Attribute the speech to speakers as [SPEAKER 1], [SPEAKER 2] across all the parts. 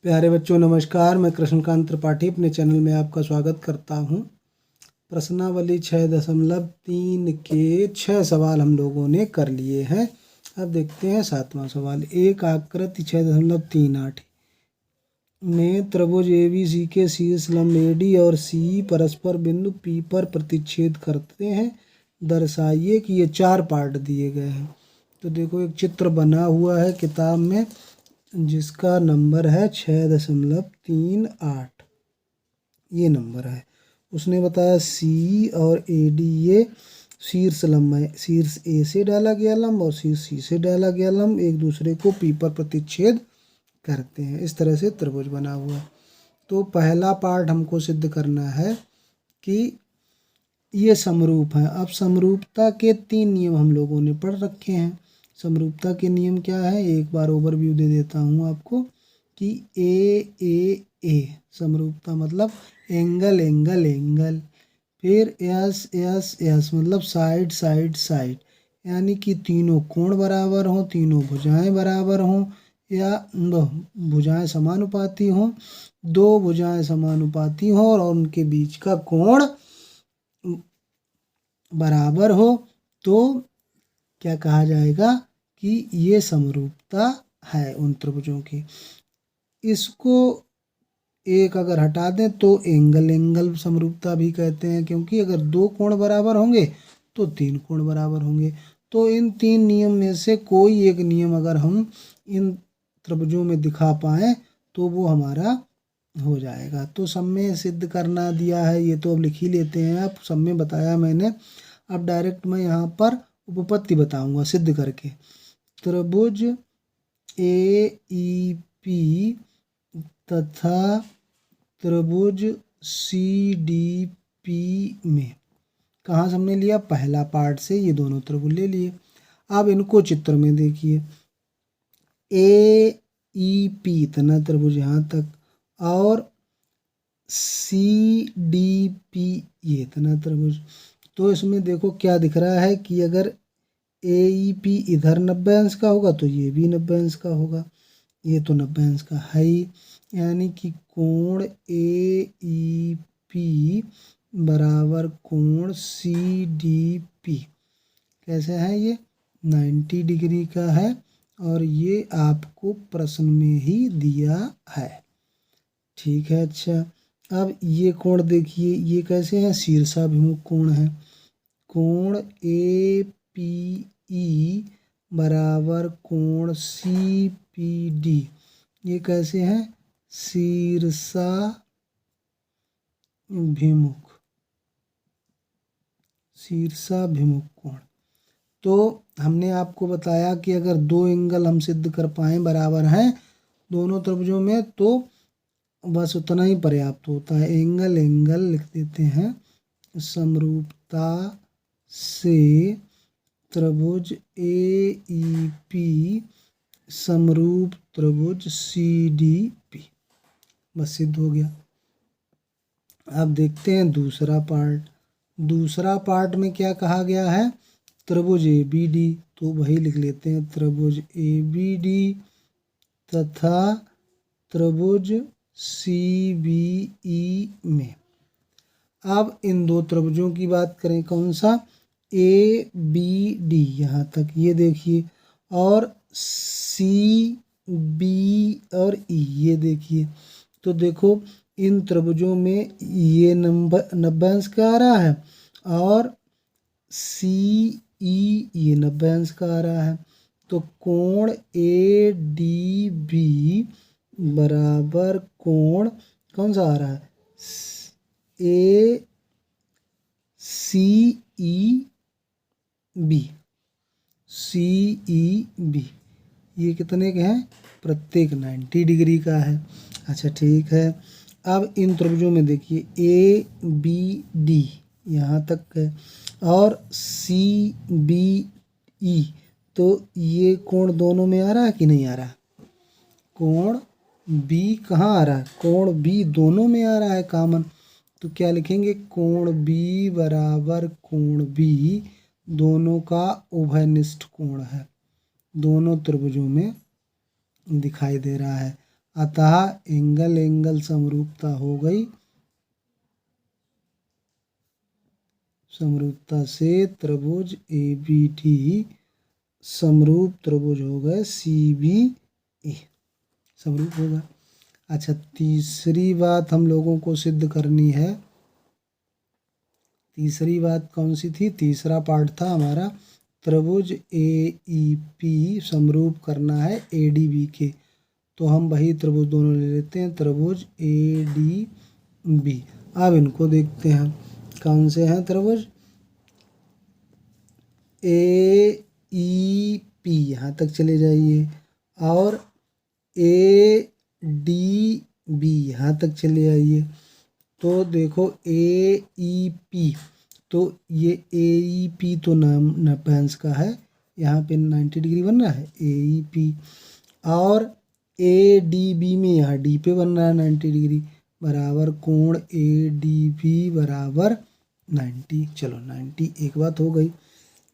[SPEAKER 1] प्यारे बच्चों नमस्कार। मैं कृष्णकांत त्रिपाठी अपने चैनल में आपका स्वागत करता हूं। प्रश्नावली 6.3 के 6 सवाल हम लोगों ने कर लिए हैं। अब देखते हैं 7वां सवाल। एक आकृति 6.38 में त्रिभुज ABC के शीर्ष लंब AD और CE परस्पर बिंदु P पर प्रतिच्छेद करते हैं। दर्शाइए कि ये 4 पार्ट दिए गए हैं। तो देखो एक चित्र बना हुआ है किताब में जिसका नंबर है 6.38। ये नंबर है। उसने बताया CE और AD ये शीर्ष लंब है। शीर्ष A से डाला गया लंब और शीर्ष C से डाला गया लंब एक दूसरे को P पर प्रतिच्छेद करते हैं। इस तरह से त्रिभुज बना हुआ है। तो पहला पार्ट हमको सिद्ध करना है कि ये समरूप है। अब समरूपता के 3 नियम हम लोगों ने पढ़ रखे हैं। समरूपता के नियम क्या है, एक बार ओवरव्यू दे देता हूँ आपको कि ए समरूपता मतलब एंगल एंगल एंगल। फिर एस मतलब साइड साइड साइड, यानी कि तीनों कोण बराबर हों, तीनों भुजाएं बराबर हों या भुजाएं समानुपाती हों, 2 भुजाएं समानुपाती हों और उनके बीच का कोण बराबर हो, तो क्या कहा जाएगा कि ये समरूपता है उन त्रिभुजों की। इसको एक अगर हटा दें तो एंगल एंगल समरूपता भी कहते हैं, क्योंकि अगर 2 कोण बराबर होंगे तो 3 कोण बराबर होंगे। तो इन 3 नियम में से कोई एक नियम अगर हम इन त्रिभुजों में दिखा पाएँ तो वो हमारा हो जाएगा। तो सब में सिद्ध करना दिया है, ये तो अब लिख ही लेते हैं। अब सब में बताया मैंने। अब डायरेक्ट मैं यहाँ पर उपपत्ति बताऊंगा सिद्ध करके। त्रिभुज AEP तथा त्रिभुज CDP में कहाँ से हमने लिया, पहला पार्ट से ये दोनों त्रिभुज ले लिए। अब इनको चित्र में देखिए, AEP इतना त्रिभुज यहाँ तक और CDP ये इतना त्रिभुज। तो इसमें देखो क्या दिख रहा है कि अगर AEP इधर 90 अंश का होगा तो ये भी 90 अंश का होगा। ये तो 90 अंश का है ही, यानी कि कोण AEP बराबर कोण CDP कैसे है, ये 90 डिग्री का है और ये आपको प्रश्न में ही दिया है। ठीक है। अच्छा, अब ये कोण देखिए, ये कैसे है, शीर्षाभिमुख कोण है। कोण APE बराबर कोण CPD ये कैसे है, शीर्षाभिमुख कोण। तो हमने आपको बताया कि अगर 2 एंगल हम सिद्ध कर पाएँ बराबर हैं दोनों त्रिभुजों में तो बस उतना ही पर्याप्त होता है। एंगल एंगल लिख देते हैं। समरूपता से त्रिभुज AEP समरूप त्रिभुज CDP बस सिद्ध हो गया। अब देखते हैं दूसरा पार्ट। दूसरा पार्ट में क्या कहा गया है, त्रिभुज ABD, तो वही लिख लेते हैं। त्रिभुज ABD तथा त्रिभुज CBE में अब इन 2 त्रिभुजों की बात करें, कौन सा, ABD यहाँ तक ये देखिए और CB और E ये देखिए। तो देखो इन त्रिभुजों में ये नंबर 90 अंश का आ रहा है और CE ये 90 अंश का आ रहा है। तो कोण ADB बराबर कोण कौन सा आ रहा है, CEB ये कितने के हैं, प्रत्येक 90 डिग्री का है। अच्छा ठीक है। अब इन त्रिभुजों में देखिए ABD यहाँ तक है और CBE, तो ये कोण दोनों में आ रहा है कि नहीं आ रहा, कोण B कहाँ आ रहा है, कोण B दोनों में आ रहा है कॉमन। तो क्या लिखेंगे, कोण B बराबर कोण B दोनों का उभयनिष्ठ कोण है, दोनों त्रिभुजों में दिखाई दे रहा है। अतः एंगल एंगल समरूपता हो गई, समरूपता से त्रिभुज ABD समरूप त्रिभुज हो गए CBA, समरूप होगा। अच्छा, तीसरी बात हम लोगों को सिद्ध करनी है। तीसरी बात कौन सी थी? तीसरा पार्ट था हमारा त्रिभुज AEP समरूप करना है ADB के। तो हम वही त्रिभुज दोनों ले लेते हैं, त्रिभुज ADB। अब इनको देखते हैं कौन से हैं त्रिभुज। AEP यहाँ तक चले जाइए और ADB यहाँ तक चले आइए। तो देखो AEP, तो ये AEP तो नाम नपेंस का है, यहाँ पे 90 डिग्री बन रहा है AEP, और ADB में यहाँ D पे बन रहा है 90 डिग्री, बराबर कोण ADB बराबर 90। चलो 90 एक बात हो गई।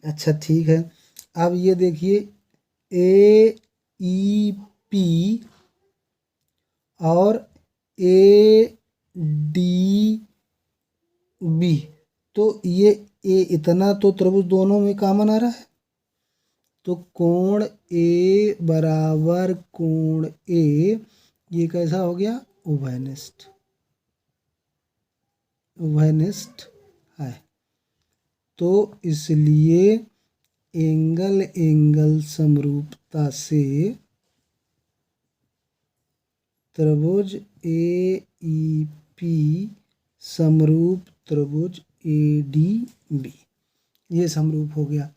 [SPEAKER 1] अच्छा ठीक है, अब ये देखिए AEP और ADB, तो ये इतना तो त्रिभुज दोनों में कॉमन आ रहा है, तो कोण A बराबर कोण A ये कैसा हो गया? उभयनिष्ठ, उभयनिष्ठ है। तो इसलिए एंगल एंगल समरूपता से त्रिभुज AEP समरूप त्रिभुज ADB, ये समरूप हो गया।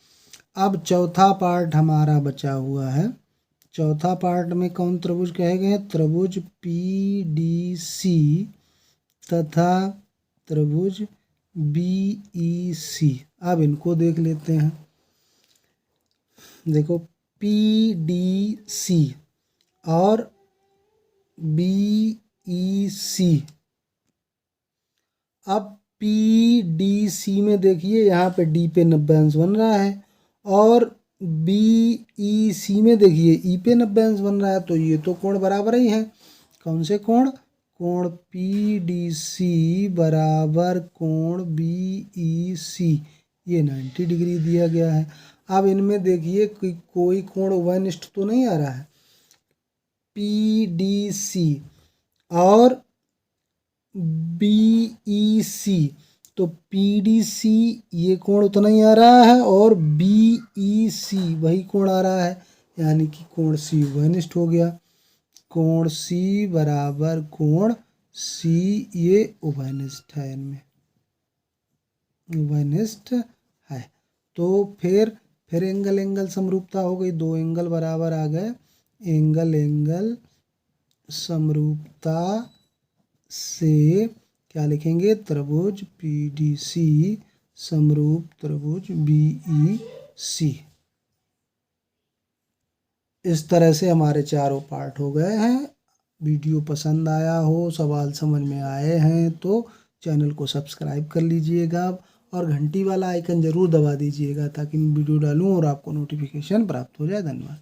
[SPEAKER 1] अब चौथा पार्ट हमारा बचा हुआ है। चौथा पार्ट में कौन त्रिभुज कहे गए? त्रिभुज PDC तथा त्रिभुज BEC। अब इनको देख लेते हैं। देखो PDC और BEC। अब PDC में देखिए यहाँ पे D पे 90 अंश बन रहा है, और BEC में देखिए E पे 90 अंश बन रहा है, तो ये तो कोण बराबर ही है। कौन से कोण? कोण PDC बराबर कोण BEC, ये 90 डिग्री दिया गया है। अब इनमें देखिए कि कोई कोण उभयनिष्ठ तो नहीं आ रहा है। PDC और BEC, तो PDC ये कोण उतना ही आ रहा है और BEC वही कोण आ रहा है, यानी कि कोण C उभयनिष्ठ हो गया। कोण C बराबर कोण C, ये उभयनिष्ठ है, इनमें उभयनिष्ठ है। तो फिर एंगल एंगल समरूपता हो गई, दो एंगल बराबर आ गए। एंगल एंगल समरूपता से क्या लिखेंगे? त्रिभुज PDC समरूप त्रिभुज BEC। इस तरह से हमारे चारों पार्ट हो गए हैं। वीडियो पसंद आया हो, सवाल समझ में आए हैं तो चैनल को सब्सक्राइब कर लीजिएगा और घंटी वाला आइकन ज़रूर दबा दीजिएगा ताकि मैं वीडियो डालूं और आपको नोटिफिकेशन प्राप्त हो जाए। धन्यवाद।